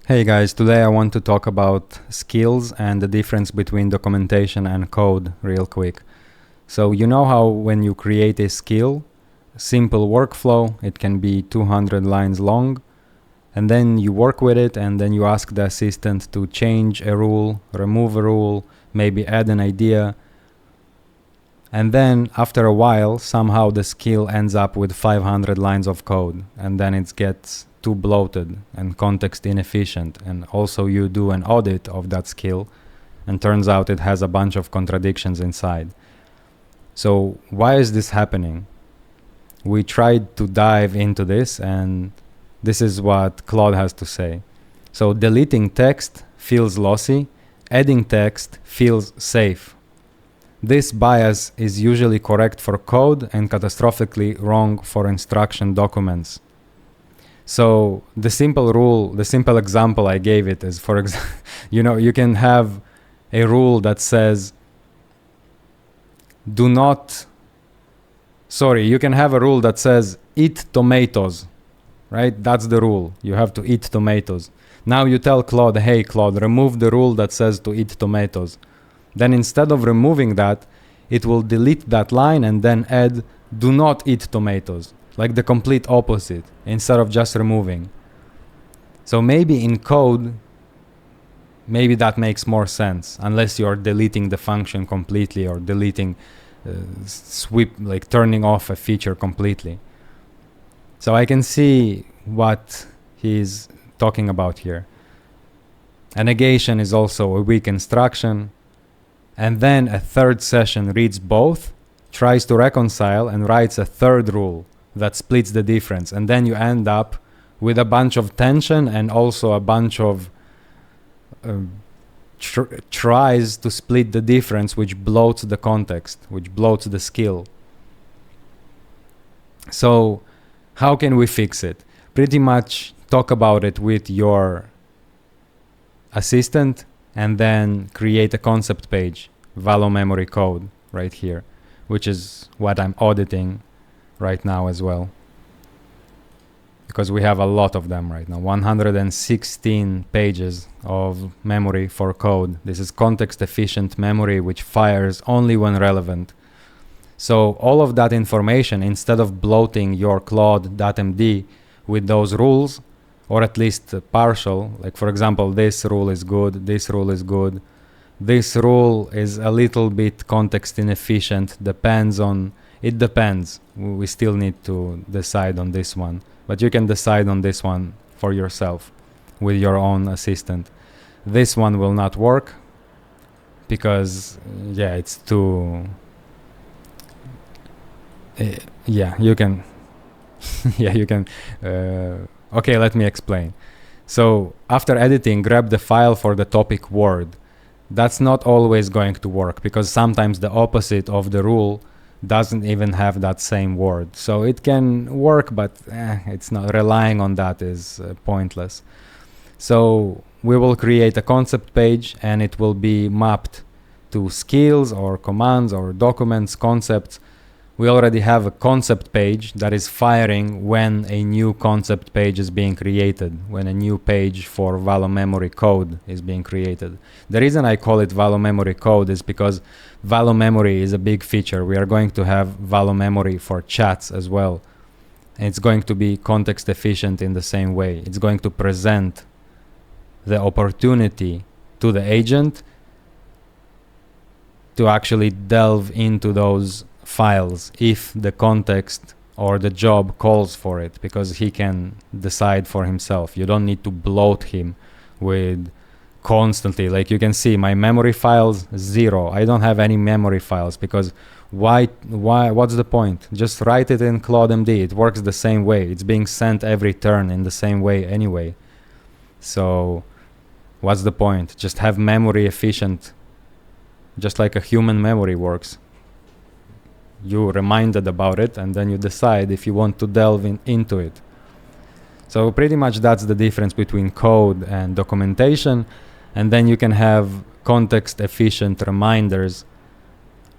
Hey guys, today I want to talk about skills and the difference between documentation and code real quick. So you know how when you create a skill, simple workflow, it can be 200 lines long, and then you work with it and then you ask the assistant to change a rule, remove a rule, maybe add an idea. And then after a while, somehow the skill ends up with 500 lines of code, and then it gets too bloated and context inefficient. And also you do an audit of that skill, and turns out it has a bunch of contradictions inside. So why is this happening? We tried to dive into this, and this is what Claude has to say. So deleting text feels lossy, adding text feels safe. This bias is usually correct for code and catastrophically wrong for instruction documents. So the simple example I gave it is, for example, you can have a rule that says, you can have a rule that says, eat tomatoes, right? That's the rule. You have to eat tomatoes. Now you tell Claude, hey Claude, remove the rule that says to eat tomatoes. Then instead of removing that, it will delete that line and then add, do not eat tomatoes. Like the complete opposite, instead of just removing. So maybe in code, maybe that makes more sense, unless you're deleting the function completely or deleting, turning off a feature completely. So I can see what he's talking about here. A negation is also a weak instruction. And then a third session reads both, tries to reconcile, and writes a third rule that splits the difference. And then you end up with a bunch of tension and also a bunch of tries to split the difference, which bloats the context, which bloats the skill. So how can we fix it? Pretty much talk about it with your assistant and then create a concept page, Valo memory code right here, which is what I'm auditing right now as well. Because we have a lot of them right now, 116 pages of memory for code. This is context efficient memory, which fires only when relevant. So all of that information, instead of bloating your Claude.md with those rules, or at least partial, like for example, this rule is good, this rule is good, this rule is a little bit context inefficient, it depends. We still need to decide on this one, but you can decide on this one for yourself with your own assistant. This one will not work because, it's too, you can, okay, let me explain. So after editing, grab the file for the topic word. That's not always going to work because sometimes the opposite of the rule doesn't even have that same word. So it can work, but it's not. Relying on that is pointless. So we will create a concept page and it will be mapped to skills or commands or documents, concepts. We already have a concept page that is firing when a new concept page is being created, when a new page for Valo memory code is being created. The reason I call it Valo memory code is because Valo memory is a big feature. We are going to have Valo memory for chats as well. And it's going to be context efficient in the same way. It's going to present the opportunity to the agent to actually delve into those files if the context or the job calls for it, because he can decide for himself. You don't need to bloat him with constantly, like you can see my memory files 0. I don't have any memory files because why what's the point? Just write it in ClaudeMD. It works the same way. It's being sent every turn in the same way anyway. So what's the point? Just have memory efficient, just like a human memory works. You reminded about it and then you decide if you want to delve into it. So pretty much that's the difference between code and documentation. And then you can have context efficient reminders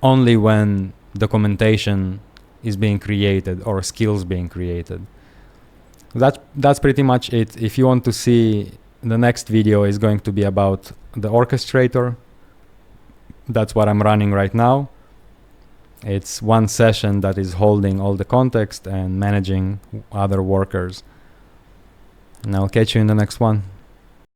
only when documentation is being created or skills being created. That's pretty much it. If you want to see The next video is going to be about the orchestrator. That's what I'm running right now. It's one session that is holding all the context and managing other workers. And I'll catch you in the next one.